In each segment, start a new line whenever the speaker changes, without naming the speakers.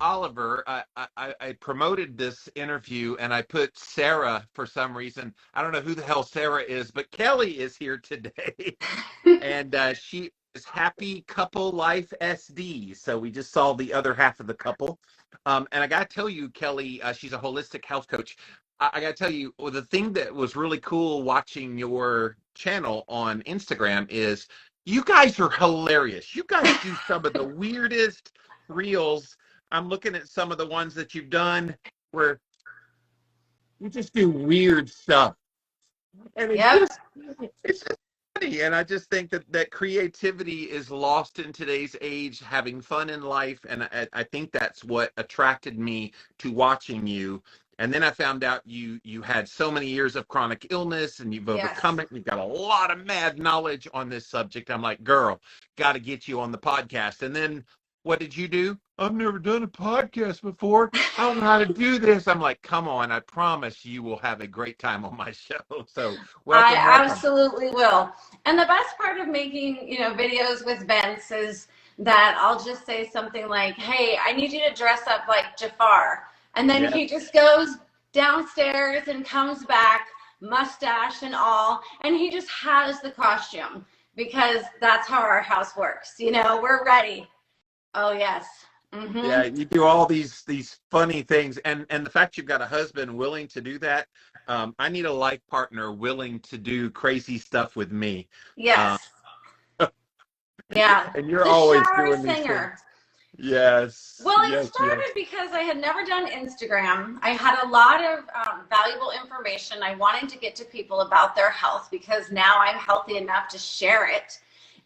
Oliver. I promoted this interview and I put Sarah for some reason. I don't know who the hell Sarah is, but Kelly is here today. And she is Happy Couple Life SD. So we just saw the other half of the couple. And I got to tell you, Kelly, she's a holistic health coach. I got to tell you, well, the thing that was really cool watching your channel on Instagram is you guys are hilarious. You guys do some of the weirdest reels. I'm looking at some of the ones that you've done where you just do weird stuff. And
Yep.
it's just funny. And I just think that creativity is lost in today's age, having fun in life. And I think that's what attracted me to watching you. And then I found out you had so many years of chronic illness and you've
Yes.
overcome it. You've got a lot of mad knowledge on this subject. I'm like, girl, got to get you on the podcast. And then what did you do? I've never done a podcast before. I don't know how to do this. I'm like, come on, I promise you will have a great time on my show. So
I
welcome.
absolutely will. And the best part of making, videos with Vince is that I'll just say something like, hey, I need you to dress up like Jafar. And then
Yeah.
he just goes downstairs and comes back, mustache and all, and he just has the costume because that's how our house works. We're ready. Oh, yes. Mm-hmm.
Yeah, you do all these funny things, and the fact you've got a husband willing to do that. I need a life partner willing to do crazy stuff with me.
Yes. Yeah.
And you're
The
always
shower
doing these
singer.
things. Yes.
Well, it
Yes.
started because I had never done Instagram. I had a lot of valuable information. I wanted to get to people about their health because now I'm healthy enough to share it.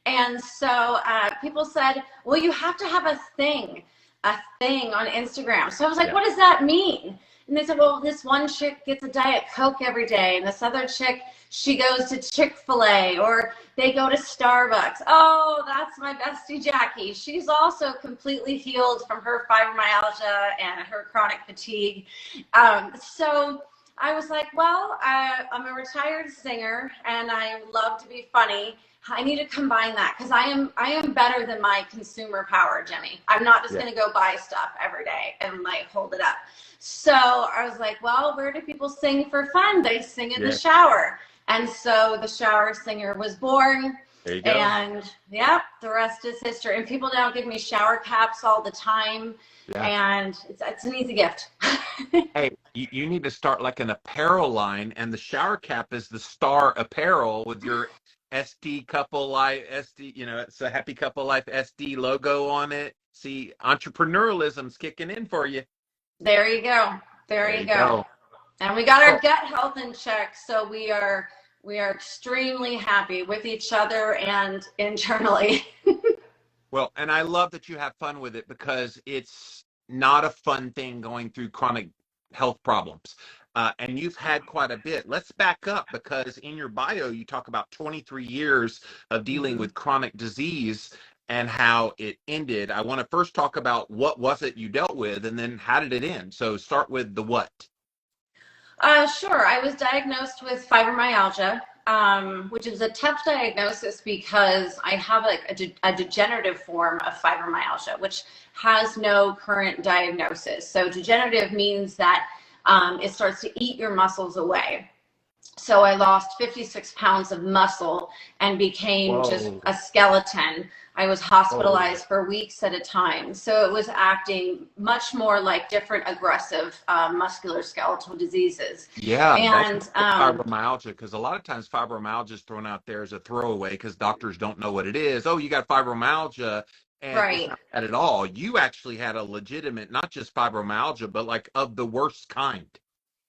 And so people said, well, you have to have a thing on Instagram. So I was like,
Yeah.
what does that mean? And they said, well, this one chick gets a Diet Coke every day. And this other chick, she goes to Chick-fil-A or they go to Starbucks. Oh, that's my bestie, Jackie. She's also completely healed from her fibromyalgia and her chronic fatigue. So I was like, well, I'm a retired singer and I love to be funny. I need to combine that because I am better than my consumer power, Jimmy. I'm not just going to go buy stuff every day and like hold it up. So I was like, well, where do people sing for fun? They sing in the shower. And so the shower singer was born.
There you go.
And yeah, the rest is history. And people now give me shower caps all the time.
Yeah.
And it's an easy gift.
Hey, you need to start like an apparel line, and the shower cap is the star apparel with your SD Couple Life SD, it's a Happy Couple Life SD logo on it. See, entrepreneurialism's kicking in for you.
There you go. There you go. And we got our gut health in check, so we are extremely happy with each other and internally.
Well, and I love that you have fun with it because it's not a fun thing going through chronic health problems. And you've had quite a bit. Let's back up because in your bio, you talk about 23 years of dealing with chronic disease and how it ended. I want to first talk about what was it you dealt with and then how did it end? So start with the what.
Sure. I was diagnosed with fibromyalgia, which is a tough diagnosis because I have a degenerative form of fibromyalgia, which has no current diagnosis. So degenerative means that it starts to eat your muscles away. So I lost 56 pounds of muscle and became just a skeleton. I was hospitalized for weeks at a time. So it was acting much more like different aggressive musculoskeletal diseases.
Yeah,
and
that's fibromyalgia, because a lot of times fibromyalgia is thrown out there as a throwaway because doctors don't know what it is. Oh, you got fibromyalgia. And it's not that at all. You actually had a legitimate, not just fibromyalgia, but like of the worst kind.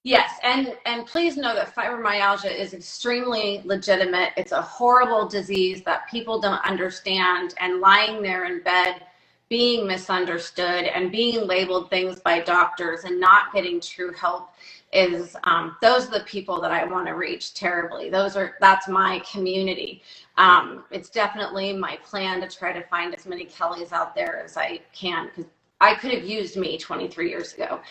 Yes, and please know that fibromyalgia is extremely legitimate. It's a horrible disease that people don't understand, and lying there in bed being misunderstood and being labeled things by doctors and not getting true help is those are the people that I want to reach terribly. That's my community. It's definitely my plan to try to find as many Kellys out there as I can, because I could have used me 23 years ago.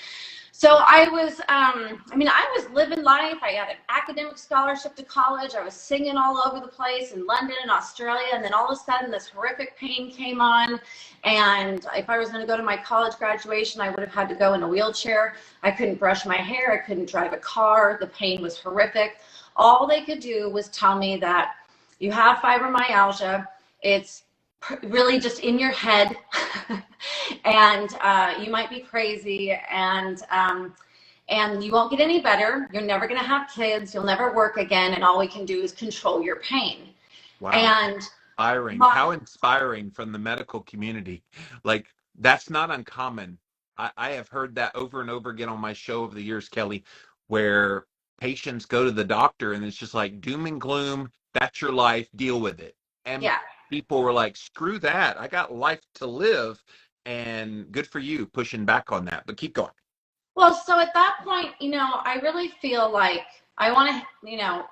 So I was, I was living life. I had an academic scholarship to college. I was singing all over the place in London and Australia. And then all of a sudden this horrific pain came on. And if I was going to go to my college graduation, I would have had to go in a wheelchair. I couldn't brush my hair. I couldn't drive a car. The pain was horrific. All they could do was tell me that you have fibromyalgia. It's really just in your head. And you might be crazy, and you won't get any better. You're never going to have kids. You'll never work again. And all we can do is control your pain.
Wow.
And
how inspiring from the medical community. Like, that's not uncommon. I have heard that over and over again on my show over the years, Kelly, where patients go to the doctor and it's just like doom and gloom. That's your life. Deal with it. And
yeah.
people were like, screw that. I got life to live. And good for you pushing back on that. But keep going.
Well, so at that point, I really feel like I want to,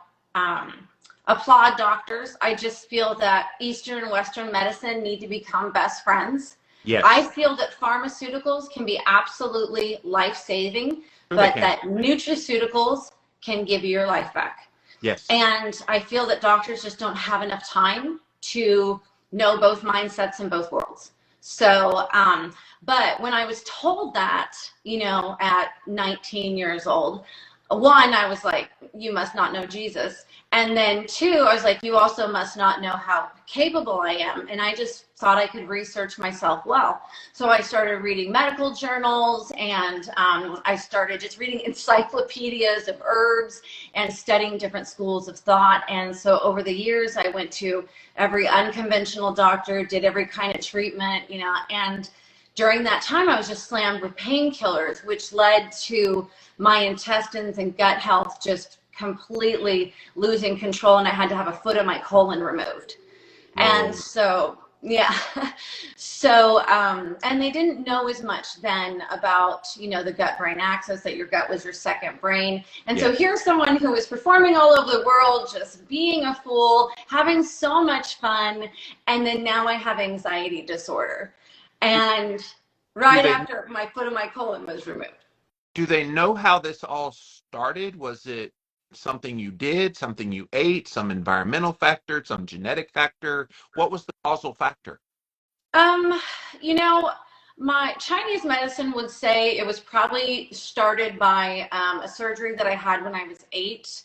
applaud doctors. I just feel that Eastern and Western medicine need to become best friends.
Yes.
I feel that pharmaceuticals can be absolutely life-saving, but that nutraceuticals can give you your life back.
Yes.
And I feel that doctors just don't have enough time to know both mindsets in both worlds. So, but when I was told that, at 19 years old, one, I was like, you must not know Jesus. And then two, I was like, you also must not know how capable I am. And I just thought I could research myself well. So I started reading medical journals, and I started just reading encyclopedias of herbs and studying different schools of thought. And so over the years, I went to every unconventional doctor, did every kind of treatment, and during that time, I was just slammed with painkillers, which led to my intestines and gut health just completely losing control, and I had to have a foot of my colon removed. Whoa. And so, yeah. So, and they didn't know as much then about, the gut-brain axis, that your gut was your second brain. And so here's someone who was performing all over the world, just being a fool, having so much fun, and then now I have anxiety disorder. And right after my foot of my colon was removed.
Do they know how this all started? Was it something you did, something you ate, some environmental factor, some genetic factor? What was the causal factor?
My Chinese medicine would say it was probably started by a surgery that I had when I was 8.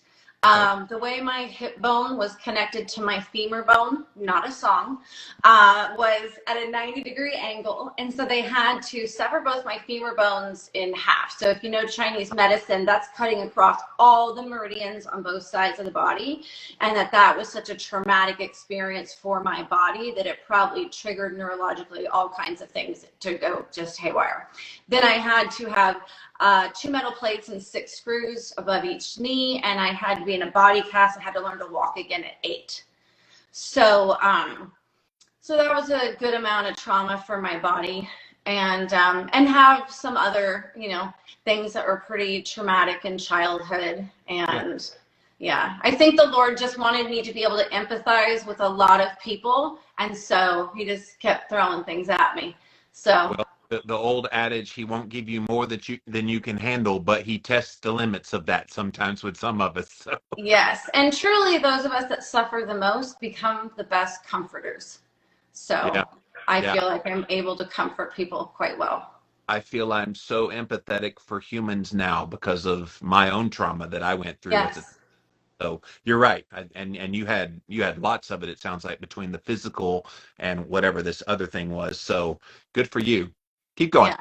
The way my hip bone was connected to my femur bone, not a song, was at a 90-degree angle. And so they had to sever both my femur bones in half. So if you know Chinese medicine, that's cutting across all the meridians on both sides of the body. And that was such a traumatic experience for my body that it probably triggered neurologically all kinds of things to go just haywire. Then I had to have 2 metal plates and 6 screws above each knee, and I had to be in a body cast. I had to learn to walk again at 8. So, so that was a good amount of trauma for my body, and have some other, things that were pretty traumatic in childhood. And yeah, I think the Lord just wanted me to be able to empathize with a lot of people, and so he just kept throwing things at me. So.
Well, the old adage, he won't give you more than you can handle, but he tests the limits of that sometimes with some of us. So.
Yes, and truly those of us that suffer the most become the best comforters. So I feel like I'm able to comfort people quite well.
I feel I'm so empathetic for humans now because of my own trauma that I went through with it. So you're right, and you had lots of it. It sounds like, between the physical and whatever this other thing was. So good for you. Keep going.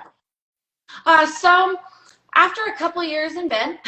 Yeah. So after a couple of years in bed,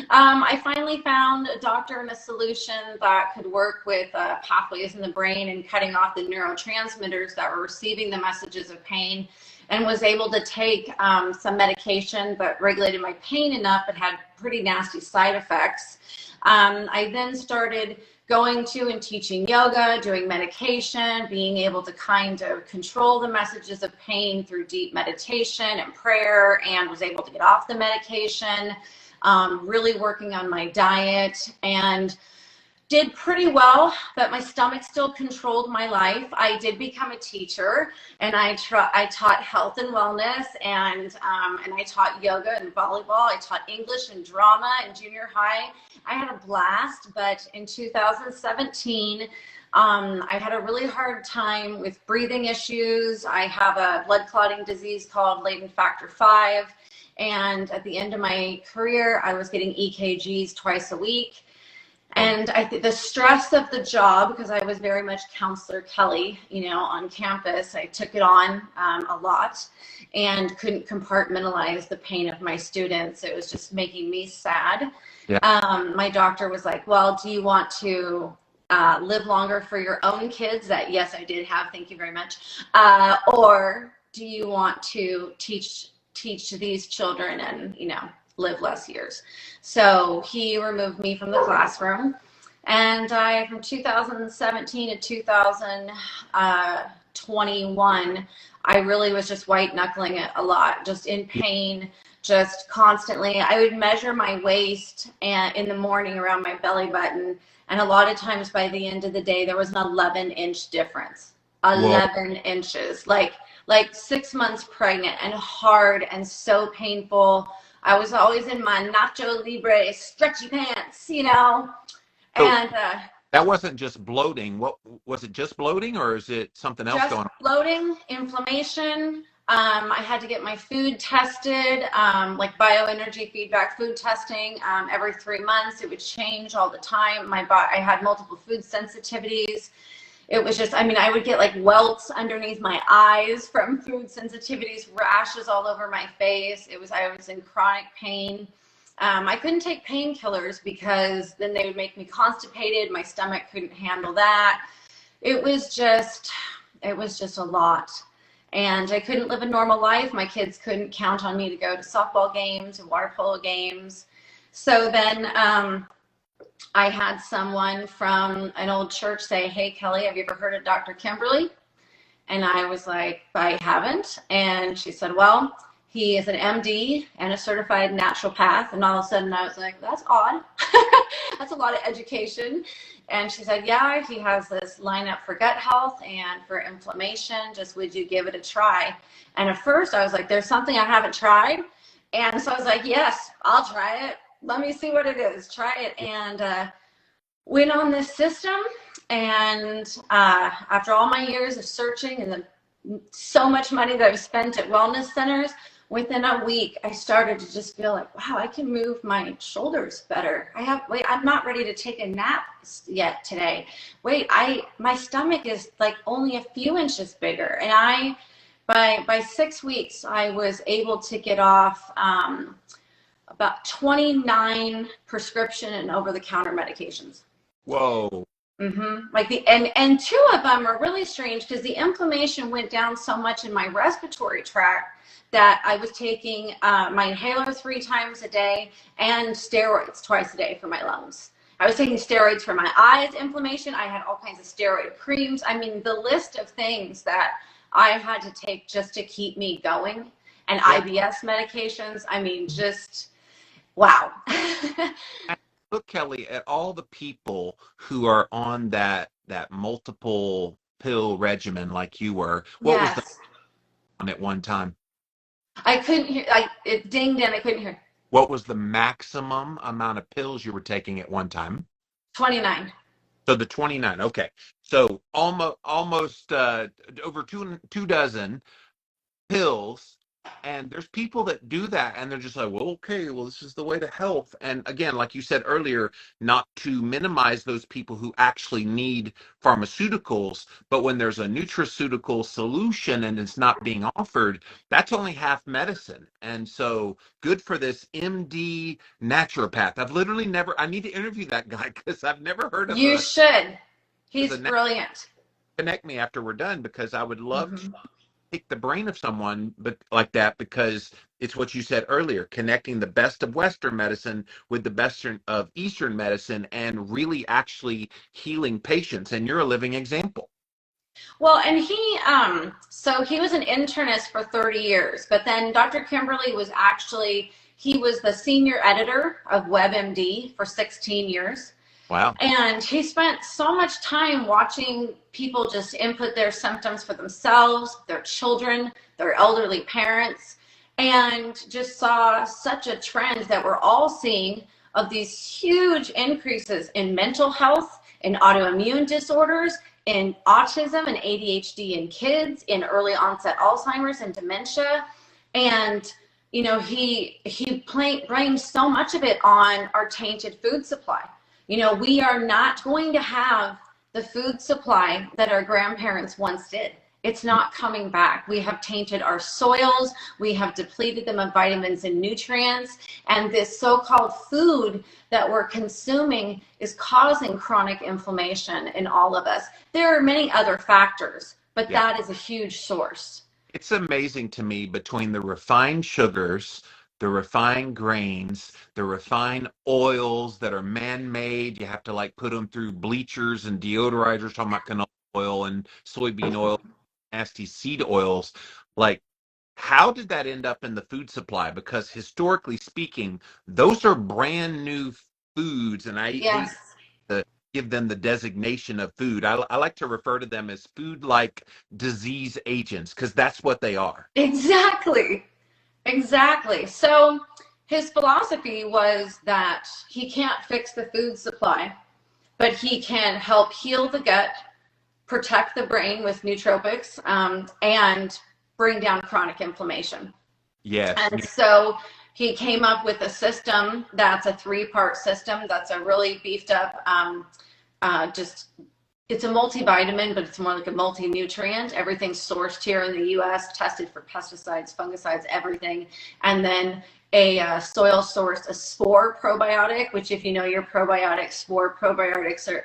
I finally found a doctor and a solution that could work with pathways in the brain and cutting off the neurotransmitters that were receiving the messages of pain, and was able to take some medication that regulated my pain enough but had pretty nasty side effects. I then started going to and teaching yoga, doing medication, being able to kind of control the messages of pain through deep meditation and prayer, and was able to get off the medication, really working on my diet. And did pretty well, but my stomach still controlled my life. I did become a teacher, and I taught health and wellness, and I taught yoga and volleyball. I taught English and drama in junior high. I had a blast, but in 2017, I had a really hard time with breathing issues. I have a blood clotting disease called latent factor 5. And at the end of my career, I was getting EKGs twice a week. And I think the stress of the job, because I was very much Counselor Kelly, on campus, I took it on a lot and couldn't compartmentalize the pain of my students. It was just making me sad. Yeah. My doctor was like, well, do you want to live longer for your own kids? That, yes, I did have, thank you very much. Or do you want to teach these children and, live less years? So he removed me from the classroom, and from 2017 to 2021, I really was just white knuckling it a lot, just in pain, just constantly. I would measure my waist in the morning around my belly button, and a lot of times by the end of the day, there was an 11-inch difference. 11 Whoa. Inches, like 6 months pregnant, and hard and so painful. I was always in my Nacho Libre stretchy pants, So and
that wasn't just bloating. What was it? Just bloating, or is it something else going on?
Bloating, inflammation. I had to get my food tested, like bioenergy feedback food testing, every 3 months. It would change all the time. I had multiple food sensitivities. It was just, I would get like welts underneath my eyes from food sensitivities, rashes all over my face. I was in chronic pain. I couldn't take painkillers because then they would make me constipated. My stomach couldn't handle that. It was just a lot. And I couldn't live a normal life. My kids couldn't count on me to go to softball games and water polo games. So then, I had someone from an old church say, hey, Kelly, have you ever heard of Dr. Kimberly? And I was like, I haven't. And she said, well, he is an MD and a certified naturopath. And all of a sudden I was like, that's odd. That's a lot of education. And she said, yeah, he has this lineup for gut health and for inflammation. Just would you give it a try? And at first I was like, there's something I haven't tried. And so I was like, yes, I'll try it. Let me see what it is. Try it. And went on this system. And after all my years of searching and so much money that I've spent at wellness centers, within a week, I started to just feel like, wow, I can move my shoulders better. I'm not ready to take a nap yet today. My stomach is like only a few inches bigger. And by 6 weeks, I was able to get off about 29 prescription and over-the-counter medications.
Whoa.
Mm-hmm. And 2 of them are really strange because the inflammation went down so much in my respiratory tract that I was taking my inhaler 3 times a day and steroids twice a day for my lungs. I was taking steroids for my eyes inflammation. I had all kinds of steroid creams. The list of things that I had to take just to keep me going, and IBS medications. Just wow.
Look, Kelly, at all the people who are on that multiple pill regimen like you were. What was the on at one time?
I couldn't hear. It dinged and I couldn't hear.
What was the maximum amount of pills you were taking at one time?
29.
So the 29. Okay. So almost over two dozen pills. And there's people that do that and they're just like, well, okay, well, this is the way to health. And again, like you said earlier, not to minimize those people who actually need pharmaceuticals, but when there's a nutraceutical solution and it's not being offered, that's only half medicine. And so good for this MD naturopath. I've literally I need to interview that guy because I've never heard of him.
You should. He's brilliant.
Connect me after we're done because I would love to pick the brain of someone like that, because it's what you said earlier, connecting the best of Western medicine with the best of Eastern medicine and really actually healing patients. And you're a living example.
Well, and he was an internist for 30 years, but then Dr. Kimberly was he was the senior editor of WebMD for 16 years.
Wow.
And he spent so much time watching people just input their symptoms for themselves, their children, their elderly parents, and just saw such a trend that we're all seeing of these huge increases in mental health, in autoimmune disorders, in autism and ADHD in kids, in early onset Alzheimer's and dementia. And he blamed so much of it on our tainted food supply. We are not going to have the food supply that our grandparents once did. It's not coming back. We have tainted our soils. We have depleted them of vitamins and nutrients. And this so-called food that we're consuming is causing chronic inflammation in all of us. There are many other factors, but that is a huge source.
It's amazing to me, between the refined sugars, the refined grains, the refined oils that are man-made. You have to like put them through bleachers and deodorizers, talking about canola oil and soybean oil, nasty seed oils. Like, how did that end up in the food supply? Because historically speaking, those are brand new foods, and I hate to give them the designation of food. I like to refer to them as food-like disease agents, because that's what they are.
Exactly. So his philosophy was that he can't fix the food supply, but he can help heal the gut, protect the brain with nootropics, and bring down chronic inflammation.
Yes.
And so he came up with a system that's a 3-part system that's a really beefed up, it's a multivitamin, but it's more like a multi-nutrient. Everything's sourced here in the U.S., tested for pesticides, fungicides, everything. And then a soil-sourced, a spore probiotic, which, if you know your probiotics, spore probiotics are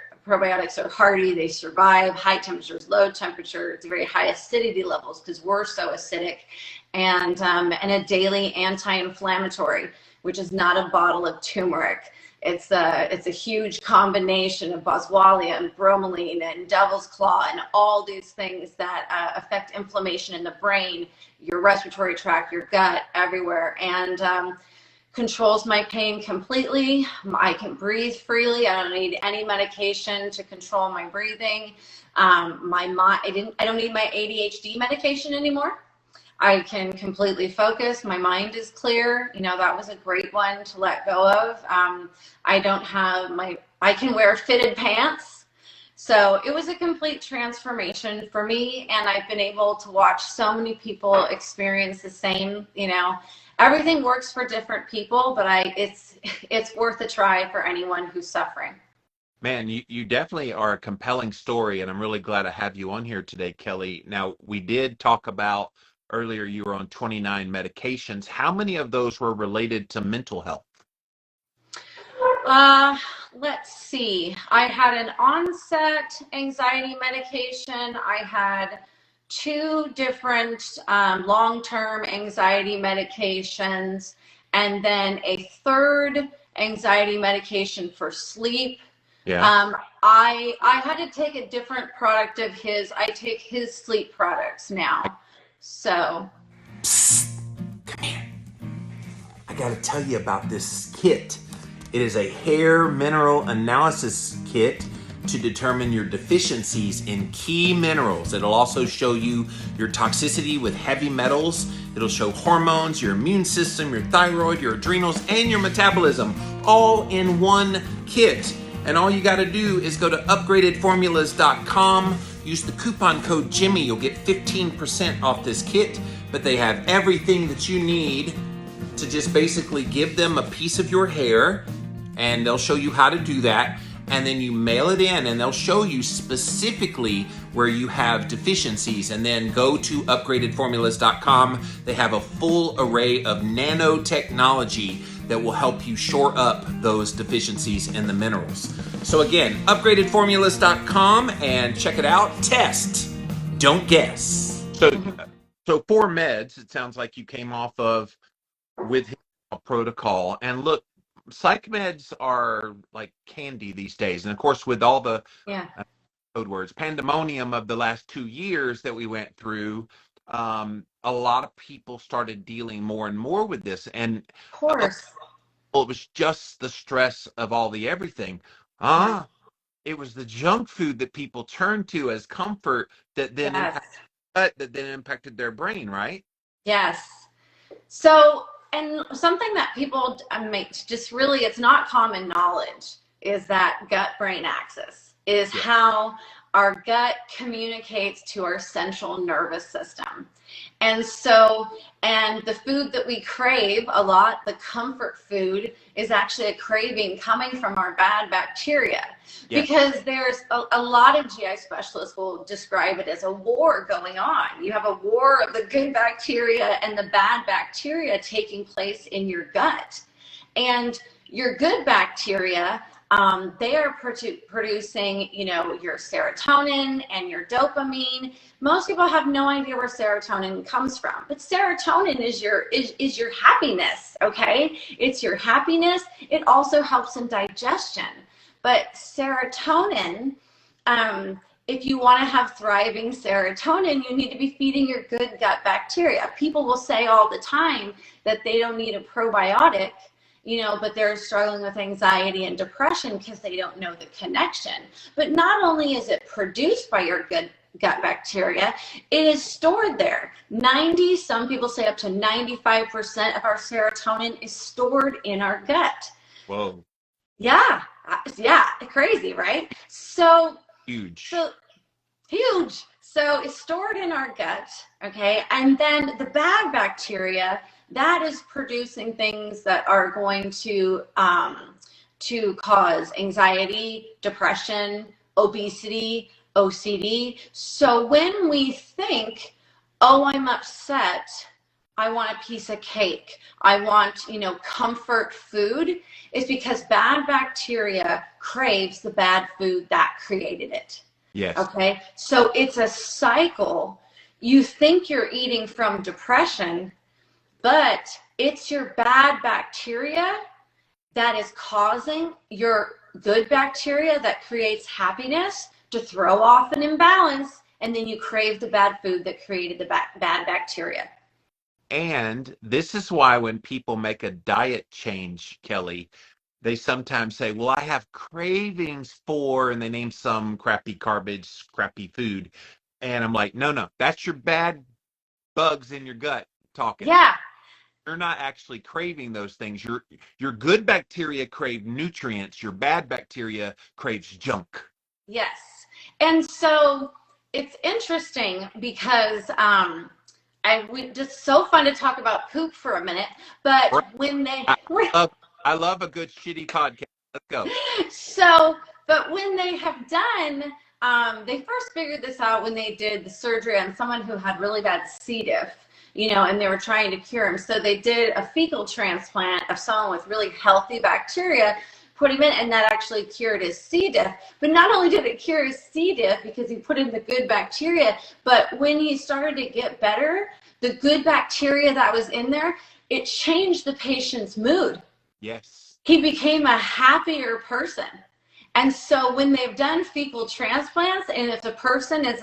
hardy. They survive high temperatures, low temperature. It's very high acidity levels because we're so acidic. And a daily anti-inflammatory, which is not a bottle of turmeric. It's a huge combination of boswellia and bromelain and devil's claw and all these things that affect inflammation in the brain, your respiratory tract, your gut, everywhere, and controls my pain completely. I can breathe freely. I don't need any medication to control my breathing. I don't need my ADHD medication anymore. I can completely focus. My mind is clear. That was a great one to let go of. I can wear fitted pants. So it was a complete transformation for me. And I've been able to watch so many people experience the same. Everything works for different people, but it's worth a try for anyone who's suffering.
Man, you definitely are a compelling story, and I'm really glad to have you on here today, Kelly. Now, we did talk about earlier you were on 29 medications. How many of those were related to mental health?
Let's see. I had an onset anxiety medication. I had 2 different long-term anxiety medications, and then a 3rd anxiety medication for sleep.
Yeah.
I had to take a different product of his. I take his sleep products now. So.
Psst, come here. I got to tell you about this kit. It is a hair mineral analysis kit to determine your deficiencies in key minerals. It'll also show you your toxicity with heavy metals. It'll show hormones, your immune system, your thyroid, your adrenals, and your metabolism, all in one kit. And all you got to do is go to upgradedformulas.com. Use the coupon code Jimmy. You'll get 15% off this kit. But they have everything that you need to just basically give them a piece of your hair, and they'll show you how to do that. And then you mail it in, and they'll show you specifically where you have deficiencies. And then go to upgradedformulas.com. They have a full array of nanotechnology that will help you shore up those deficiencies in the minerals. So again, upgradedformulas.com, and check it out. Test, don't guess. So 4 meds, it sounds like you came off of with a protocol. And look, psych meds are like candy these days. And of course, with all the code words, pandemonium of the last 2 years that we went through, a lot of people started dealing more and more with this. And
of course,
it was just the stress of all the everything. Ah, it was the junk food that people turned to as comfort that then
Yes.
impacted that then impacted their brain, right?
Yes. So, and something that people make just really, it's not common knowledge, is that gut-brain axis is
Yeah.
how our gut communicates to our central nervous system. And so, and the food that we crave a lot, the comfort food, is actually a craving coming from our bad bacteria.
Yes.
Because there's a lot of GI specialists will describe it as a war going on. You have a war of the good bacteria and the bad bacteria taking place in your gut. And your good bacteria, they are producing, your serotonin and your dopamine. Most people have no idea where serotonin comes from, but serotonin is your happiness. Okay, it's your happiness. It also helps in digestion, but serotonin, if you want to have thriving serotonin, you need to be feeding your good gut bacteria. People will say all the time that they don't need a probiotic, but they're struggling with anxiety and depression because they don't know the connection. But not only is it produced by your good gut bacteria, it is stored there. Some people say up to 95% of our serotonin is stored in our gut.
Whoa.
Yeah, crazy, right? So
Huge.
Huge. So it's stored in our gut, okay? And then the bad bacteria, that is producing things that are going to cause anxiety, depression, obesity, OCD. So when we think, oh, I'm upset, I want a piece of cake, I want, comfort food, it's because bad bacteria craves the bad food that created it.
Yes.
Okay, so it's a cycle. You think you're eating from depression, but it's your bad bacteria that is causing your good bacteria that creates happiness to throw off an imbalance, and then you crave the bad food that created the bad bacteria.
And this is why when people make a diet change, Kelly, they sometimes say, well, I have cravings for, and they name some crappy garbage, crappy food. And I'm like, no, that's your bad bugs in your gut talking.
Yeah.
You're not actually craving those things. Your good bacteria crave nutrients. Your bad bacteria craves junk.
Yes. And so it's interesting because just so fun to talk about poop for a minute, but when they
I love a good shitty podcast. Let's go.
So, but when they have done, they first figured this out when they did the surgery on someone who had really bad C. diff, and they were trying to cure him. So they did a fecal transplant of someone with really healthy bacteria, put him in, and that actually cured his C. diff. But not only did it cure his C. diff because he put in the good bacteria, but when he started to get better, the good bacteria that was in there, it changed the patient's mood.
Yes.
He became a happier person. And so when they've done fecal transplants, and if the person is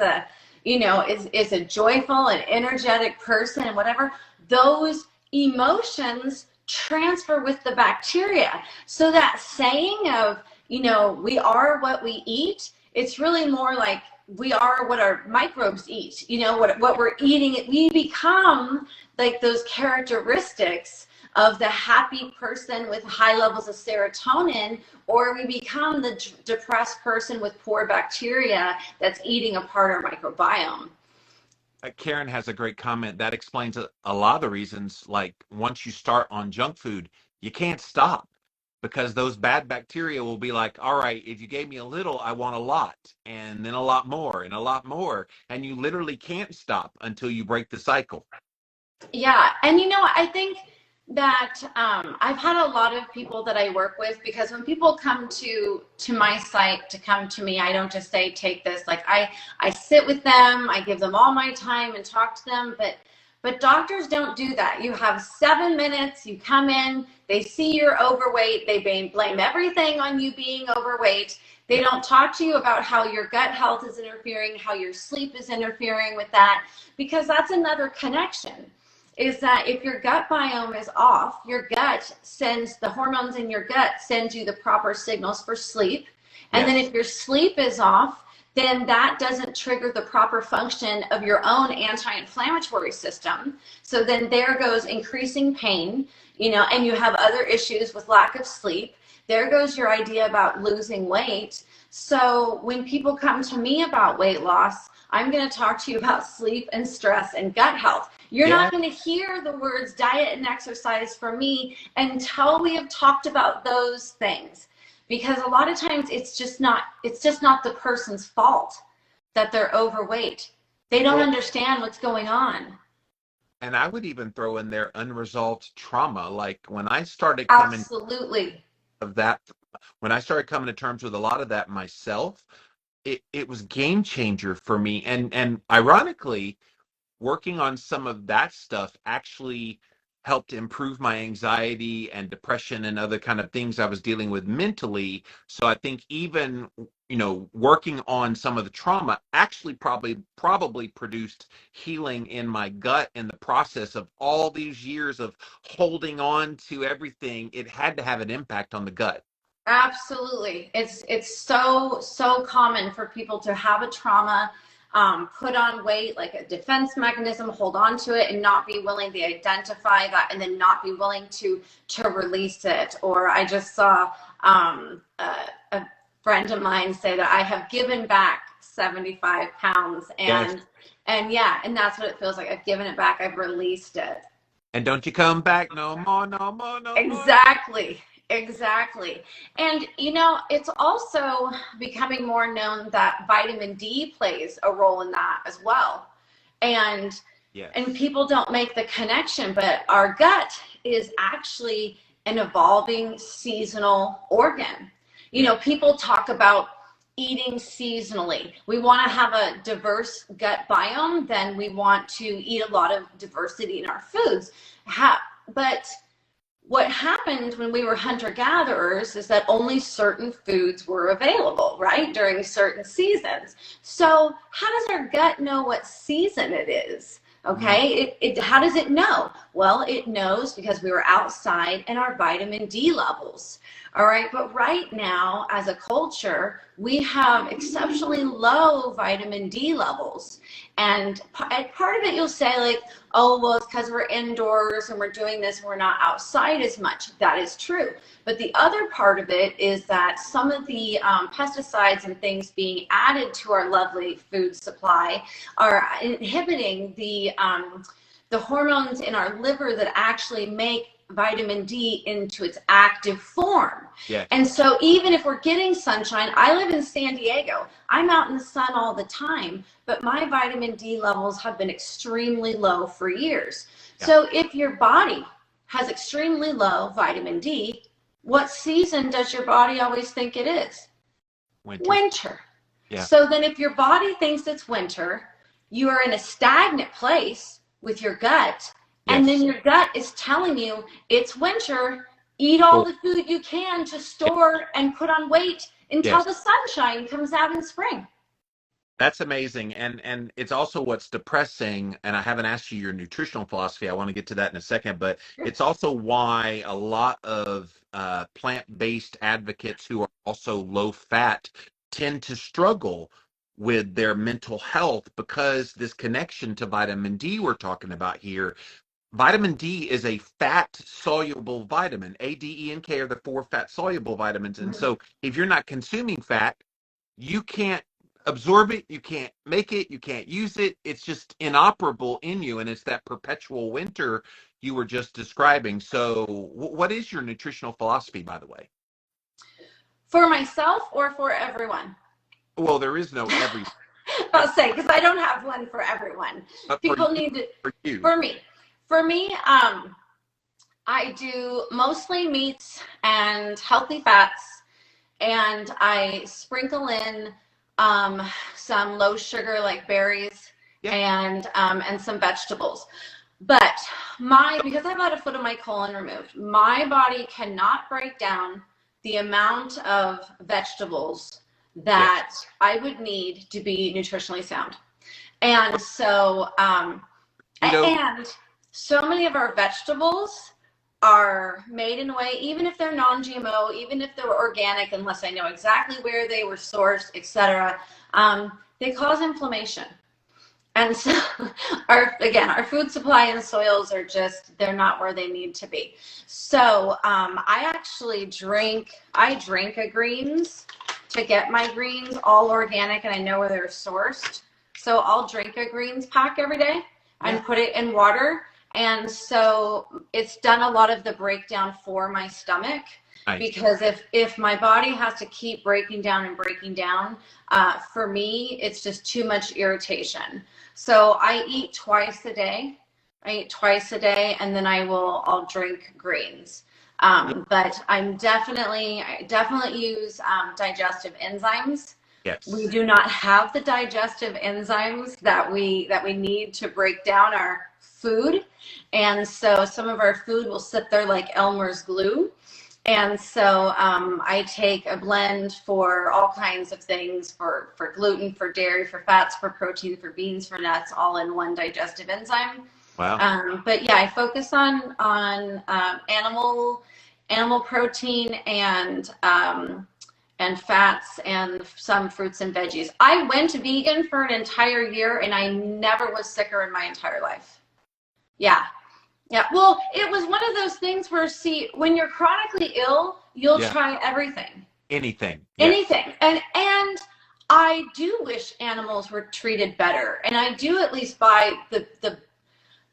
is a joyful and energetic person and whatever, those emotions transfer with the bacteria. So that saying of, we are what we eat, it's really more like we are what our microbes eat, what we're eating. We become like those characteristics of the happy person with high levels of serotonin, or we become the depressed person with poor bacteria that's eating apart our microbiome.
Karen has a great comment that explains a lot of the reasons. Like once you start on junk food, you can't stop because those bad bacteria will be like, all right, if you gave me a little, I want a lot, and then a lot more and a lot more. And you literally can't stop until you break the cycle.
Yeah. And I think that I've had a lot of people that I work with, because when people come to my site to come to me, I don't just say, take this. Like I sit with them, I give them all my time and talk to them, but doctors don't do that. You have 7 minutes, you come in, they see you're overweight, they blame everything on you being overweight. They don't talk to you about how your gut health is interfering, how your sleep is interfering with that, because that's another connection. Is that if your gut biome is off, your gut sends the hormones in your gut, sends you the proper signals for sleep. And then
Yes.
if your sleep is off, then that doesn't trigger the proper function of your own anti-inflammatory system. So then there goes increasing pain, and you have other issues with lack of sleep. There goes your idea about losing weight. So when people come to me about weight loss, I'm going to talk to you about sleep and stress and gut health. You're
Yeah.
not going to hear the words diet and exercise from me until we have talked about those things. Because a lot of times it's just not the person's fault that they're overweight. They don't understand what's going on.
And I would even throw in there unresolved trauma. Like when I started coming
Absolutely.
of that, when I started coming to terms with a lot of that myself, it was game changer for me. And ironically, working on some of that stuff actually helped improve my anxiety and depression and other kind of things I was dealing with mentally. So I think even, working on some of the trauma actually probably produced healing in my gut in the process of all these years of holding on to everything. It had to have an impact on the gut.
Absolutely. It's so common for people to have a trauma, put on weight like a defense mechanism, hold on to it and not be willing to identify that, and then not be willing to release it. Or I just saw a friend of mine say that I have given back 75 pounds,
Yes.
and yeah, and that's what it feels like. I've given it back. I've released it.
And don't you come back no more, no more, no more.
Exactly. Exactly. And it's also becoming more known that vitamin D plays a role in that as well. And
Yes.
people don't make the connection, but our gut is actually an evolving seasonal organ. People talk about eating seasonally. We want to have a diverse gut biome, then we want to eat a lot of diversity in our foods. But what happened when we were hunter-gatherers is that only certain foods were available, right, during certain seasons. So how does our gut know what season it is? Okay, how does it know? Well, it knows because we were outside and our vitamin D levels. All right, but right now, as a culture, we have exceptionally low vitamin D levels. And part of it, you'll say like, oh, well, it's because we're indoors and we're doing this, we're not outside as much. That is true. But the other part of it is that some of the pesticides and things being added to our lovely food supply are inhibiting the hormones in our liver that actually make vitamin D into its active form.
Yeah.
And so even if we're getting sunshine, I live in San Diego, I'm out in the sun all the time, but my vitamin D levels have been extremely low for years.
Yeah.
So if your body has extremely low vitamin D, what season does your body always think it is? Winter.
Yeah.
So then if your body thinks it's winter, you are in a stagnant place with your gut. And then your gut is telling you it's winter. Eat all the food you can to store and put on weight until the sunshine comes out in spring.
That's amazing. And it's also what's depressing. And I haven't asked you your nutritional philosophy. I want to get to that in a second. But it's also why a lot of plant-based advocates who are also low fat tend to struggle with their mental health, because this connection to vitamin D we're talking about here. Vitamin D is a fat-soluble vitamin. A, D, E, and K are the 4 fat-soluble vitamins. And so if you're not consuming fat, you can't absorb it, you can't make it, you can't use it. It's just inoperable in you, and it's that perpetual winter you were just describing. So what is your nutritional philosophy, by the way?
For myself or for everyone?
Well, there is no every.
I'll say, because I don't have one for everyone. People need to, for me, I do mostly meats and healthy fats, and I sprinkle in some low sugar like berries and some vegetables. But because I've had a foot of my colon removed, my body cannot break down the amount of vegetables that I would need to be nutritionally sound. And so, and so many of our vegetables are made in a way, even if they're non-GMO, even if they're organic, unless I know exactly where they were sourced, etc., they cause inflammation. And so our food supply and soils are just, they're not where they need to be. So I actually drink a greens to get my greens, all organic, and I know where they're sourced. So I'll drink a greens pack every day and put it in water. And so it's done a lot of the breakdown for my stomach. Nice. Because if my body has to keep breaking down, for me, it's just too much irritation. So I eat twice a day. And then I'll drink greens. But I definitely use digestive enzymes. Yes. We do not have the digestive enzymes that we need to break down our food. And so some of our food will sit there like Elmer's glue. And so I take a blend for all kinds of things, for gluten, for dairy, for fats, for protein, for beans, for nuts, all in one digestive enzyme. Wow. But yeah, I focus on animal protein and fats and some fruits and veggies. I went vegan for an entire year and I never was sicker in my entire life. Yeah. Yeah, well, it was one of those things where, see, when you're chronically ill, you'll try everything.
Anything.
And I do wish animals were treated better. And I do at least buy the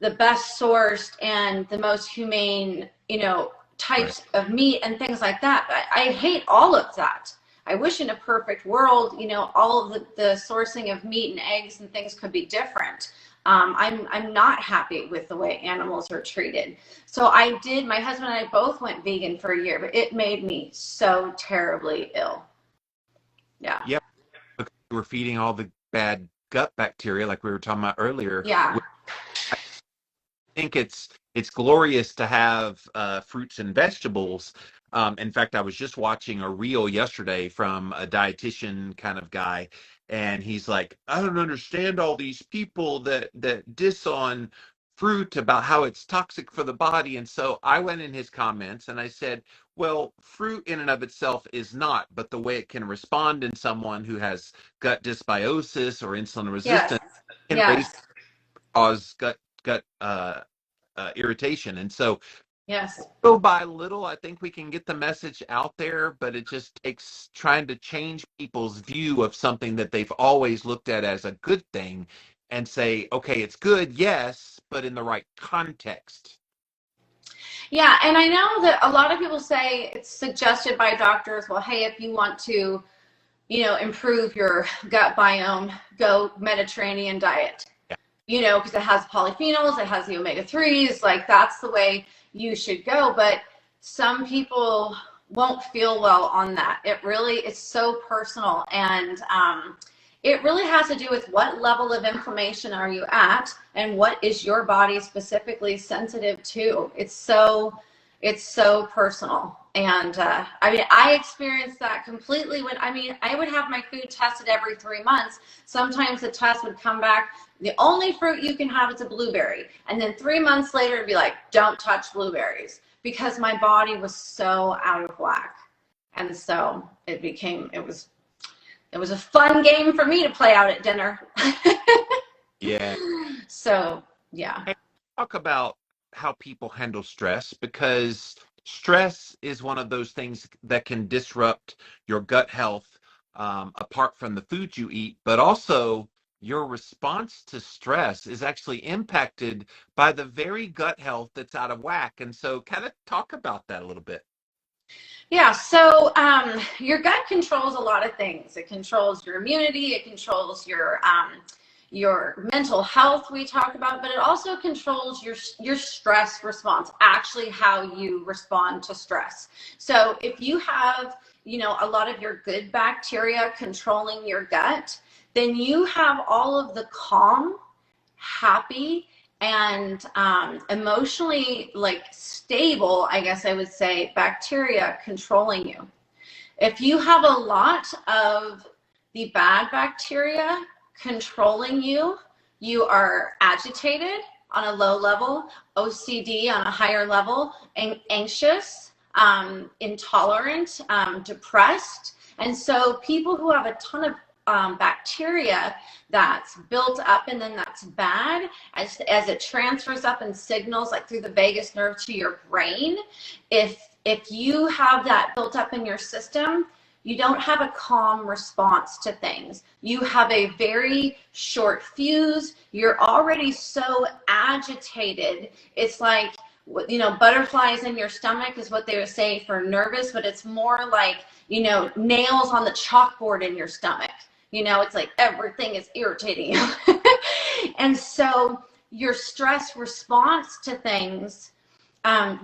best sourced and the most humane, types of meat and things like that. I hate all of that. I wish in a perfect world, all of the sourcing of meat and eggs and things could be different. I'm not happy with the way animals are treated. So my husband and I both went vegan for a year, but it made me so terribly ill. Yeah.
Yep. We're feeding all the bad gut bacteria like we were talking about earlier.
Yeah.
I think it's glorious to have fruits and vegetables. In fact, I was just watching a reel yesterday from a dietitian kind of guy, and he's like, I don't understand all these people that diss on fruit about how it's toxic for the body. And so I went in his comments and I said, well, fruit in and of itself is not, but the way it can respond in someone who has gut dysbiosis or insulin resistance can cause gut irritation. And so little by little, I think we can get the message out there, but it just takes trying to change people's view of something that they've always looked at as a good thing and say, okay, it's good, yes, but in the right context.
Yeah, and I know that a lot of people say it's suggested by doctors, well, hey, if you want to, improve your gut biome, go Mediterranean diet. Because it has polyphenols, it has the omega-3s, like that's the way you should go. But some people won't feel well on that. It's so personal. And it really has to do with what level of inflammation are you at and what is your body specifically sensitive to. It's so personal. And I experienced that completely when, I would have my food tested every 3 months. Sometimes the test would come back, the only fruit you can have is a blueberry. And then 3 months later, it'd be like, don't touch blueberries, because my body was so out of whack. And so it was a fun game for me to play out at dinner.
Yeah.
So, yeah.
Talk about how people handle stress, because stress is one of those things that can disrupt your gut health, apart from the food you eat, but also your response to stress is actually impacted by the very gut health that's out of whack. And so kind of talk about that a little bit.
Yeah, so your gut controls a lot of things. It controls your immunity, it controls your mental health we talk about, but it also controls your stress response, actually how you respond to stress. So if you have, a lot of your good bacteria controlling your gut, then you have all of the calm, happy, and emotionally stable, I guess I would say, bacteria controlling you. If you have a lot of the bad bacteria controlling you, you are agitated, on a low level, OCD on a higher level, anxious, intolerant, depressed. And so people who have a ton of bacteria that's built up and then that's bad, as it transfers up and signals like through the vagus nerve to your brain, if you have that built up in your system, you don't have a calm response to things. You have a very short fuse. You're already so agitated. It's like, you know, butterflies in your stomach is what they would say for nervous, but it's more like, you know, nails on the chalkboard in your stomach. You know, it's like everything is irritating you. And so your stress response to things,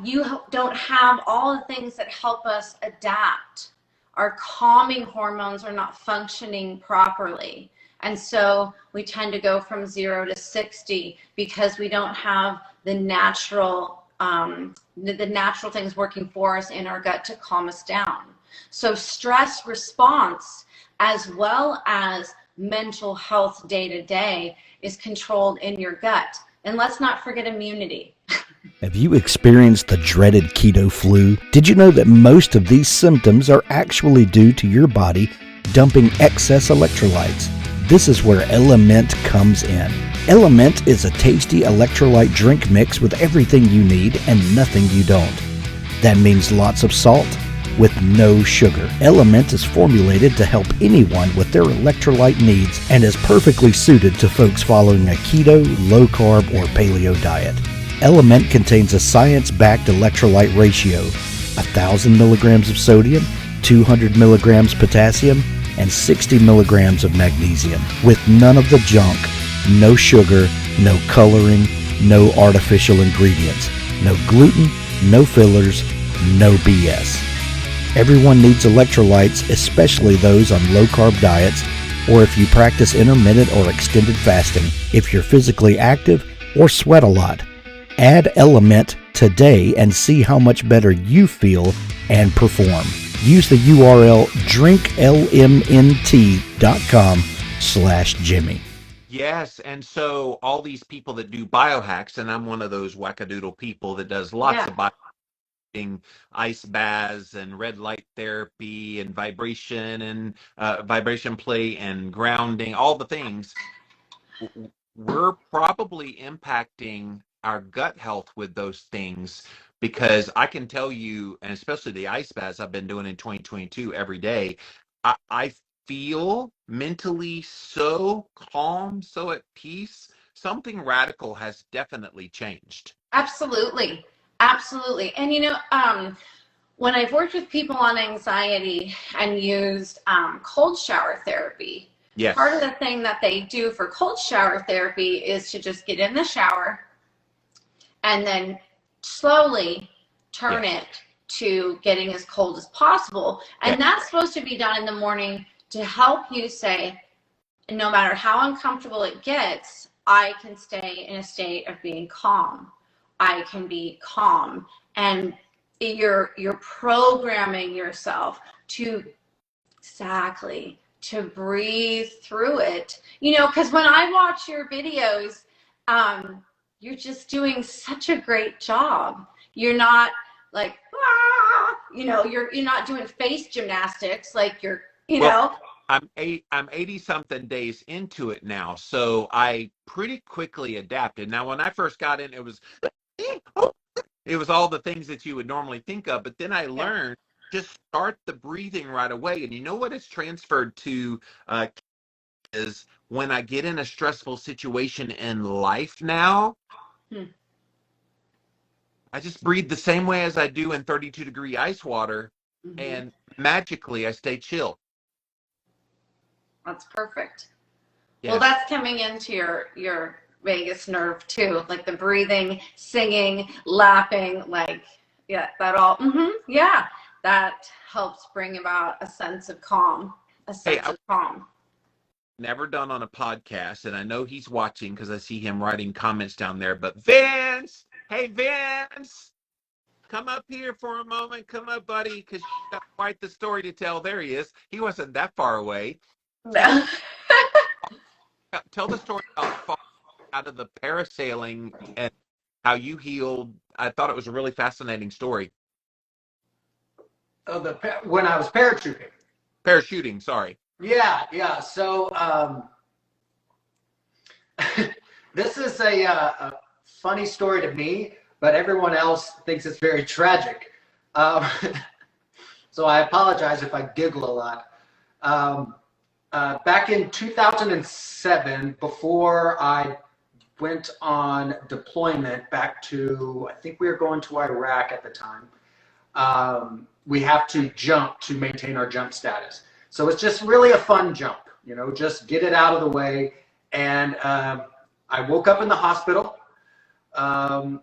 you don't have all the things that help us adapt. Our calming hormones are not functioning properly. And so we tend to go from 0 to 60 because we don't have the natural things working for us in our gut to calm us down. So stress response, as well as mental health day to day, is controlled in your gut. And let's not forget immunity.
Have you experienced the dreaded keto flu? Did you know that most of these symptoms are actually due to your body dumping excess electrolytes? This is where Element comes in. Element is a tasty electrolyte drink mix with everything you need and nothing you don't. That means lots of salt with no sugar. Element is formulated to help anyone with their electrolyte needs and is perfectly suited to folks following a keto, low-carb, or paleo diet. Element contains a science-backed electrolyte ratio, 1,000 milligrams of sodium, 200 milligrams potassium, and 60 milligrams of magnesium, with none of the junk, no sugar, no coloring, no artificial ingredients, no gluten, no fillers, no BS. Everyone needs electrolytes, especially those on low-carb diets, or if you practice intermittent or extended fasting, if you're physically active, or sweat a lot. Add Element today and see how much better you feel and perform. Use the URL drinklmnt.com/Jimmy.
Yes, and so all these people that do biohacks, and I'm one of those wackadoodle people that does lots of biohacking, ice baths and red light therapy and vibration and vibration play and grounding, all the things. We're probably impacting our gut health with those things, because I can tell you, and especially the ice baths I've been doing in 2022 every day, I feel mentally so calm, so at peace. Something radical has definitely changed.
Absolutely. Absolutely. And you know, when I've worked with people on anxiety and used cold shower therapy,
Yes.
Part of the thing that they do for cold shower therapy is to just get in the shower and then slowly turn it to getting as cold as possible. And that's supposed to be done in the morning to help you say, no matter how uncomfortable it gets, I can stay in a state of being calm. I can be calm. And you're programming yourself to breathe through it. You know, because when I watch your videos, you're just doing such a great job. You're not like, you're not doing face gymnastics like you're, know.
I'm 80 something days into it now, so I pretty quickly adapted. Now, when I first got in, it was all the things that you would normally think of, but then I learned just start the breathing right away. And you know what it's transferred to is when I get in a stressful situation in life now, I just breathe the same way as I do in 32-degree ice water, and magically I stay chill.
That's perfect.
Yes.
Well, that's coming into your vagus nerve too, like the breathing, singing, laughing, like, that all, that helps bring about a sense of calm,
Never done on a podcast, and I know he's watching because I see him writing comments down there, but Vince, hey Vince, come up here for a moment. Come up, buddy, because you got quite the story to tell. There he is. He wasn't that far away.
No.
Tell the story about out of the parasailing and how you healed. I thought it was a really fascinating story.
Oh, when I was parachuting.
Parachuting, sorry.
Yeah. So this is a funny story to me, but everyone else thinks it's very tragic. So I apologize if I giggle a lot. Back in 2007, before I went on deployment back to, I think we were going to Iraq at the time, we have to jump to maintain our jump status. So it's just really a fun jump, just get it out of the way. And I woke up in the hospital. Don't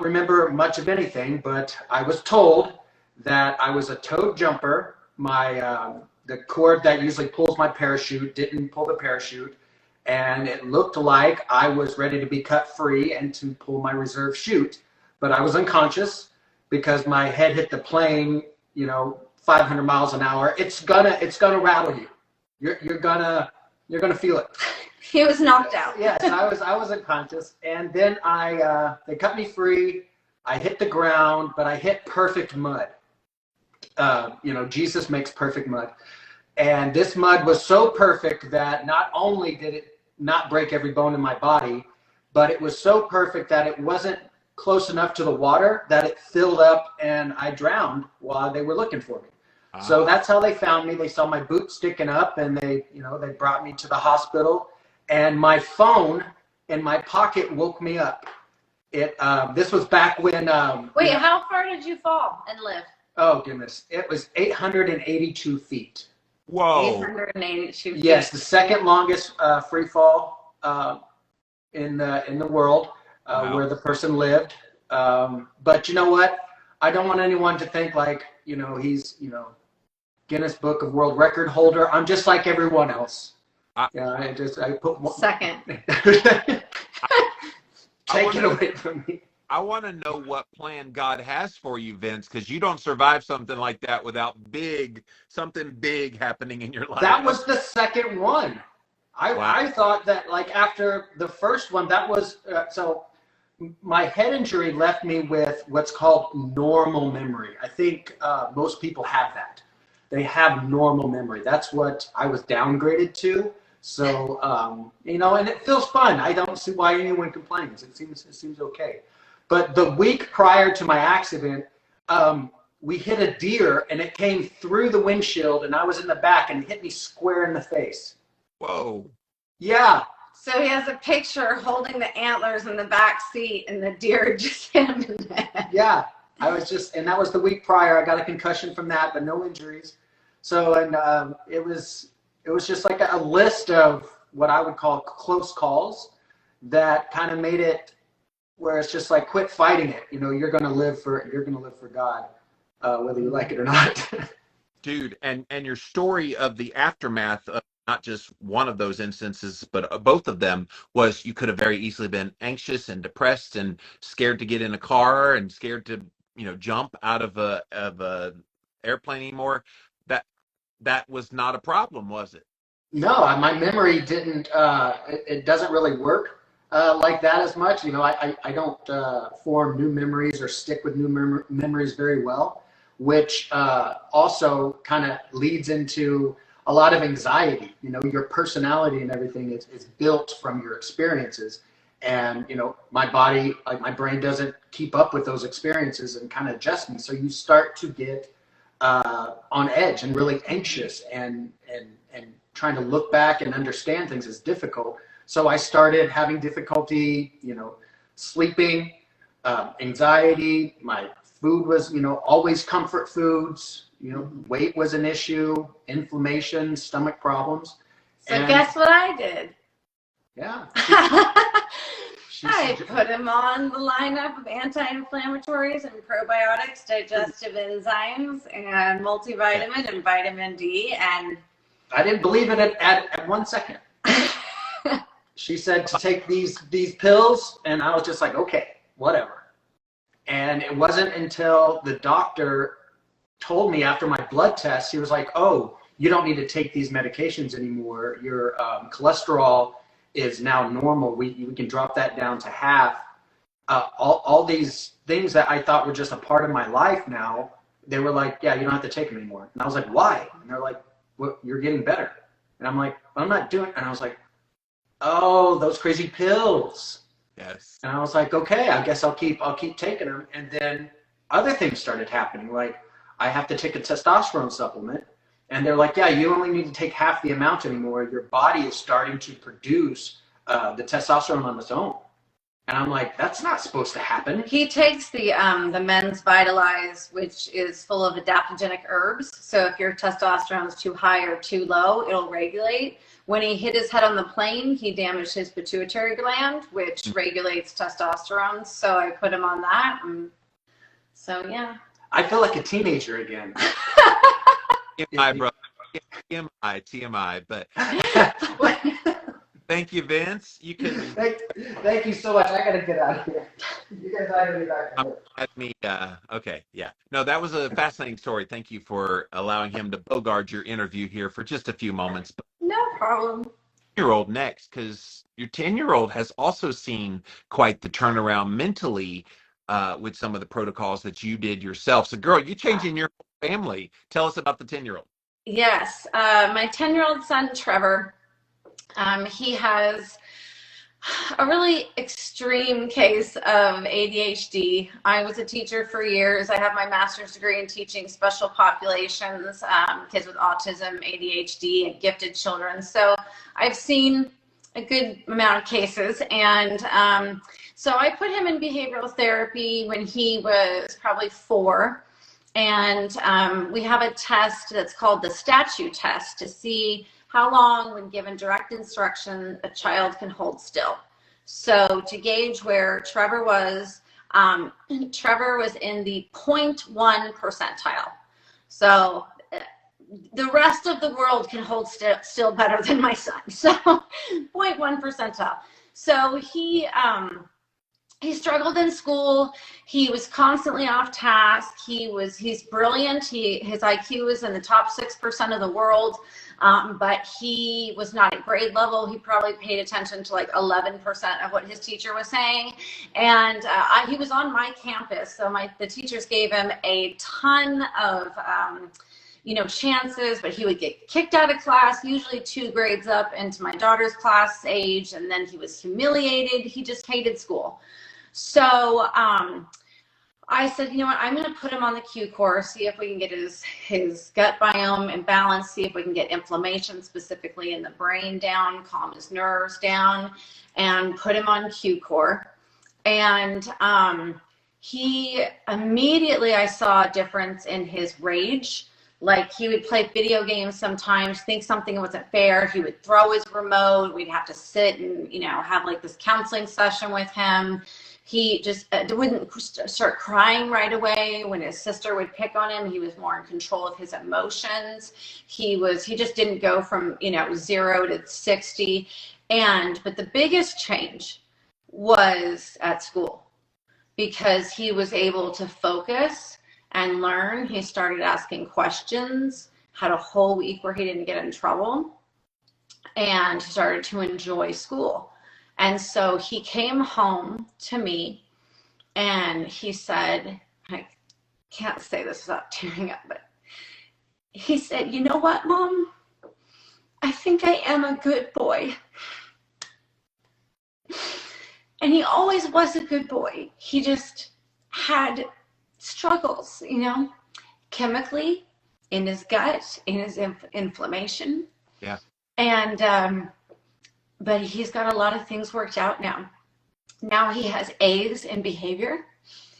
remember much of anything, but I was told that I was a towed jumper. The cord that usually pulls my parachute didn't pull the parachute, and it looked like I was ready to be cut free and to pull my reserve chute, but I was unconscious because my head hit the plane, 500 miles an hour. It's gonna rattle you. You're gonna feel it.
He was knocked out.
Yes, I was unconscious, and then they cut me free. I hit the ground, but I hit perfect mud. Jesus makes perfect mud, and this mud was so perfect that not only did it not break every bone in my body, but it was so perfect that it wasn't close enough to the water that it filled up and I drowned while they were looking for me. So that's how they found me. They saw my boot sticking up, and they brought me to the hospital, and my phone in my pocket woke me up. This was back when
Wait, how far did you fall and live?
Oh goodness, it was 882 feet.
Whoa.
882 feet.
Yes, the second longest free fall in the world.
Wow.
Where the person lived. But you know what? I don't want anyone to think like, he's, Guinness Book of World Record holder. I'm just like everyone else. I put one.
Second.
Take it away from me.
I want to know what plan God has for you, Vince, because you don't survive something like that without something big happening in your life.
That was the second one. I thought that like after the first one, that was, so my head injury left me with what's called normal memory. I think most people have that. They have normal memory. That's what I was downgraded to. So, and it feels fun. I don't see why anyone complains. It seems okay. But the week prior to my accident, we hit a deer, and it came through the windshield, and I was in the back, and it hit me square in the face.
Whoa.
Yeah.
So he has a picture holding the antlers in the back seat, and the deer just hit him in the head.
Yeah. And that was the week prior. I got a concussion from that, but no injuries. So, and it was just like a list of what I would call close calls that kind of made it where it's just like, quit fighting it. You're going to live for God, whether you like it or not.
Dude, and your story of the aftermath of not just one of those instances, but both of them, was you could have very easily been anxious and depressed and scared to get in a car and scared to, jump out of a airplane anymore. That was not a problem, was it?
No, my memory didn't, it doesn't really work like that as much. I don't form new memories or stick with new memories very well, which also kind of leads into a lot of anxiety. Your personality and everything is built from your experiences. And, my body, like my brain doesn't keep up with those experiences and kind of adjust me. So you start to get on edge and really anxious, and trying to look back and understand things is difficult. So I started having difficulty, sleeping, anxiety. My food was, always comfort foods. Weight was an issue, inflammation, stomach problems.
So guess what I did?
Yeah.
I put him on the lineup of anti-inflammatories and probiotics, digestive enzymes, and multivitamin and vitamin D. And
I didn't believe it at 1 second. She said to take these pills, and I was just like, okay, whatever. And it wasn't until the doctor told me after my blood test, he was like, oh, you don't need to take these medications anymore. Your cholesterol is now normal. We can drop that down to half. All these things that I thought were just a part of my life now, they were like, yeah, you don't have to take them anymore. And I was like, why? And they're like, well, you're getting better. And I'm like, I'm not doing it. And I was like, oh, those crazy pills.
Yes.
And I was like, okay, I guess I'll keep taking them. And then other things started happening. Like, I have to take a testosterone supplement. And they're like, yeah, you only need to take half the amount anymore. Your body is starting to produce the testosterone on its own. And I'm like, that's not supposed to happen.
He takes the Men's Vitalize, which is full of adaptogenic herbs. So if your testosterone is too high or too low, it'll regulate. When he hit his head on the plane, he damaged his pituitary gland, which regulates testosterone. So I put him on that. So, yeah.
I feel like a teenager again.
TMI, bro. TMI, but thank you, Vince. You can
thank you so much. I gotta get out of here. You guys gotta be back.
Okay, yeah. No, that was a fascinating story. Thank you for allowing him to bogard your interview here for just a few moments.
No problem.
10-year-old next, because your 10-year-old has also seen quite the turnaround mentally with some of the protocols that you did yourself. So, girl, you changing your family. Tell us about the 10-year-old.
Yes, my 10-year-old son, Trevor, he has a really extreme case of ADHD. I was a teacher for years. I have my master's degree in teaching special populations, kids with autism, ADHD, and gifted children. So I've seen a good amount of cases. And so I put him in behavioral therapy when he was probably 4. And we have a test that's called the statue test to see how long, when given direct instruction, a child can hold still. So to gauge where Trevor was in the 0.1 percentile. So the rest of the world can hold still better than my son. So 0.1 percentile. So he struggled in school. He was constantly off task. He's brilliant. His IQ was in the top 6% of the world. But he was not at grade level. He probably paid attention to like 11% of what his teacher was saying. And he was on my campus. So the teachers gave him a ton of, chances, but he would get kicked out of class, usually 2 grades up into my daughter's class age. And then he was humiliated. He just hated school. So I said, you know what, I'm going to put him on the Q course, see if we can get his gut biome in balance, see if we can get inflammation specifically in the brain down, calm his nerves down, and put him on Q core. And he immediately, I saw a difference in his rage. Like, he would play video games sometimes, think something wasn't fair. He would throw his remote. We'd have to sit and, have like this counseling session with him. He just wouldn't start crying right away. When his sister would pick on him, he was more in control of his emotions. He just didn't go from, 0 to 60. But the biggest change was at school, because he was able to focus and learn. He started asking questions, had a whole week where he didn't get in trouble, and started to enjoy school. And so he came home to me and he said, I can't say this without tearing up, but he said, you know what, Mom? I think I am a good boy. And he always was a good boy. He just had struggles, chemically, in his gut, in his inflammation.
Yeah.
And, but he's got a lot of things worked out now. Now he has A's in behavior.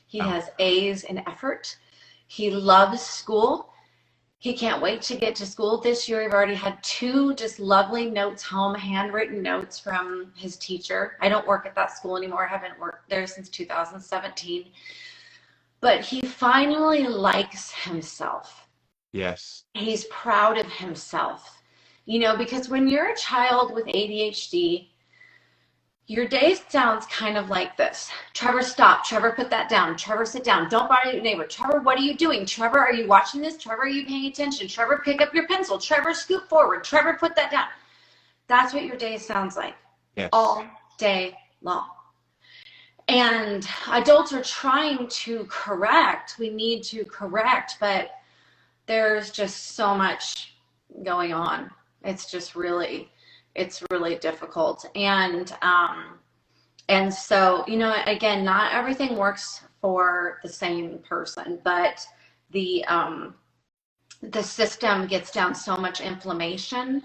He has A's in effort. He loves school. He can't wait to get to school this year. We've already had 2 just lovely notes home, handwritten notes from his teacher. I don't work at that school anymore. I haven't worked there since 2017. But he finally likes himself.
Yes.
He's proud of himself. Because when you're a child with ADHD, your day sounds kind of like this. Trevor, stop. Trevor, put that down. Trevor, sit down. Don't bother your neighbor. Trevor, what are you doing? Trevor, are you watching this? Trevor, are you paying attention? Trevor, pick up your pencil. Trevor, scoot forward. Trevor, put that down. That's what your day sounds like.
Yes.
all day long. And adults are trying to correct. We need to correct, but there's just so much going on. It's just really, it's really difficult. And so, you know, again, not everything works for the same person, but the system gets down so much inflammation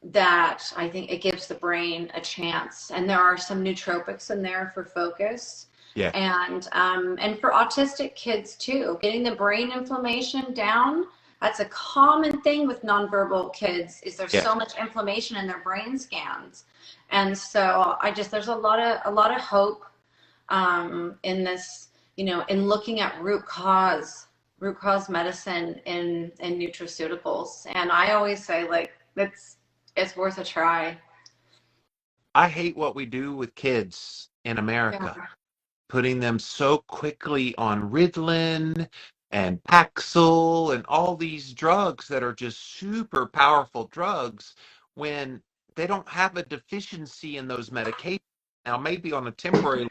that I think it gives the brain a chance. And there are some nootropics in there for focus.
Yeah.
And for autistic kids too, getting the brain inflammation down. That's a common thing with nonverbal kids, is there's so much inflammation in their brain scans. And so there's a lot of hope in this, you know, in looking at root cause medicine in nutraceuticals. And I always say, like, it's worth a try.
I hate what we do with kids in America, putting them so quickly on Ritalin and Paxil and all these drugs that are just super powerful drugs when they don't have a deficiency in those medications. Now, maybe on a temporary,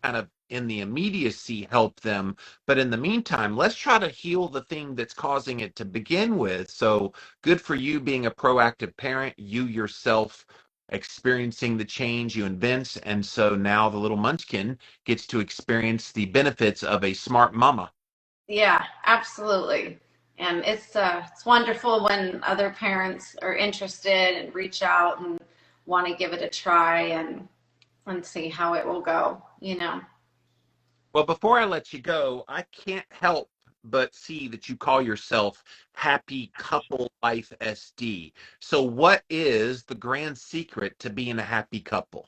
kind of in the immediacy, help them, but in the meantime, let's try to heal the thing that's causing it to begin with. So good for you being a proactive parent, you yourself experiencing the change you invent, and so now the little munchkin gets to experience the benefits of a smart mama.
Yeah, absolutely. And it's wonderful when other parents are interested and reach out and want to give it a try and see how it will go, you know.
Well, before I let you go, I can't help but see that you call yourself Happy Couple Life SD. So what is the grand secret to being a happy couple?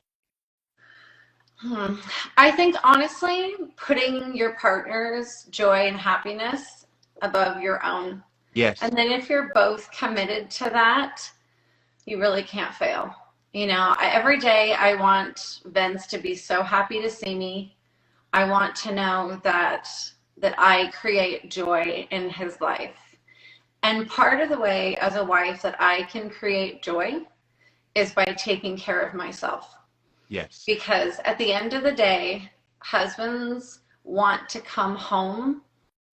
I think, honestly, putting your partner's joy and happiness above your own.
Yes.
And then if you're both committed to that, you really can't fail. You know, every day I want Vince to be so happy to see me. I want to know that I create joy in his life. And part of the way as a wife that I can create joy is by taking care of myself.
Yes.
Because at the end of the day, husbands want to come home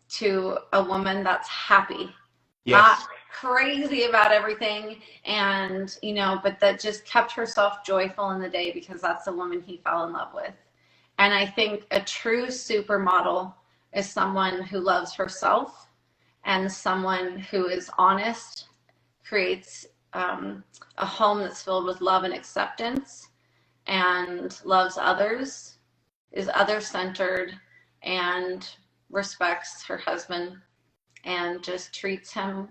to a woman that's happy, not crazy about everything, and, you know, but that just kept herself joyful in the day because that's the woman he fell in love with. And I think a true supermodel is someone who loves herself and someone who is honest, creates a home that's filled with love and acceptance, and loves others, is other-centered, and respects her husband, and just treats him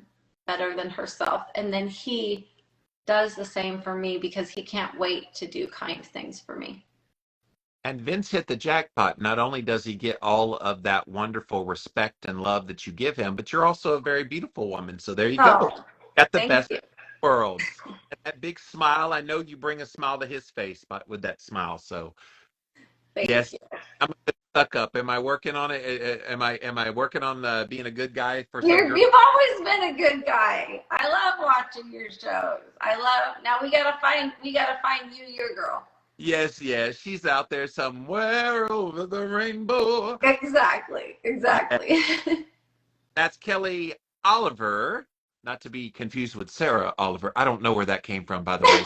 better than herself. And then he does the same for me because he can't wait to do kind things for me.
And Vince hit the jackpot. Not only does he get all of that wonderful respect and love that you give him, but you're also a very beautiful woman. So there you go. Got the best of the world. And that big smile. I know you bring a smile to his face with that smile. So
Thank
yes,
you.
I'm a good suck up. Am I working on it? Am I working on being a good guy for some girl?
You've always been a good guy. I love watching your shows. Now we gotta find you your girl.
Yes, she's out there somewhere over the rainbow.
Exactly.
That's Kelly Oliver, not to be confused with Sarah Oliver. I don't know where that came from, by the way.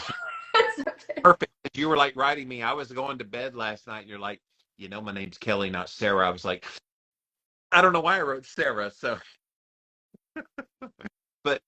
Okay.
Perfect. You were like writing me. I was going to bed last night, and you're like, you know, my name's Kelly, not Sarah. I was like, I don't know why I wrote Sarah. So, but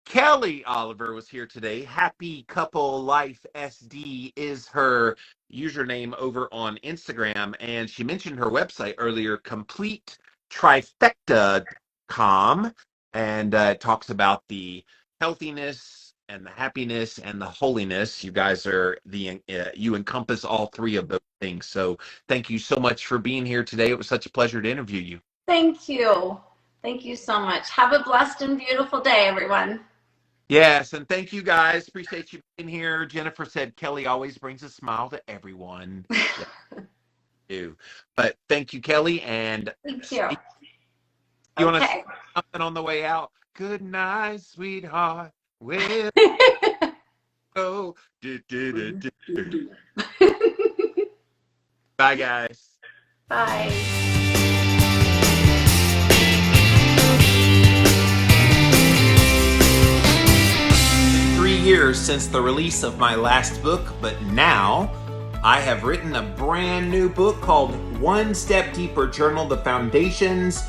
Kelly Oliver was here today. Happy Couple Life SD is her username over on Instagram. And she mentioned her website earlier, completetrifecta.com. And it talks about the healthiness and the happiness and the holiness. You guys are you encompass all three of those things. So thank you so much for being here today. It was such a pleasure to interview you.
Thank you. Thank you so much. Have a blessed and beautiful day, everyone.
Yes, and thank you guys. Appreciate you being here. Jennifer said Kelly always brings a smile to everyone. Yeah, but thank you, Kelly, and
thank you.
You want to say something on the way out? Good night, sweetheart. Well, Oh, Bye, guys.
Bye.
3 years since the release of my last book, but now I have written a brand new book called One Step Deeper Journal, The Foundations,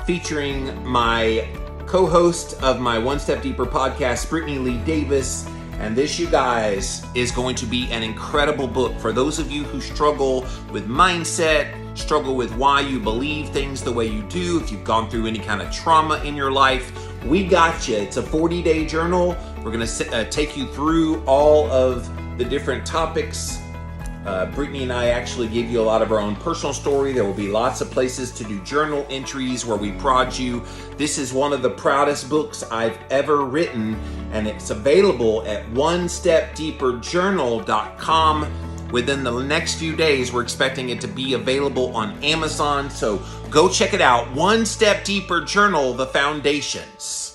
featuring my co-host of my One Step Deeper podcast, Brittany Lee Davis. And this, you guys, is going to be an incredible book for those of you who struggle with mindset, struggle with why you believe things the way you do, if you've gone through any kind of trauma in your life. We got you. It's a 40-day journal. We're going to take you through all of the different topics. Brittany and I actually give you a lot of our own personal story. There will be lots of places to do journal entries where we prod you. This is one of the proudest books I've ever written, and it's available at onestepdeeperjournal.com. Within the next few days, we're expecting it to be available on Amazon. So go check it out. One Step Deeper Journal, The Foundations.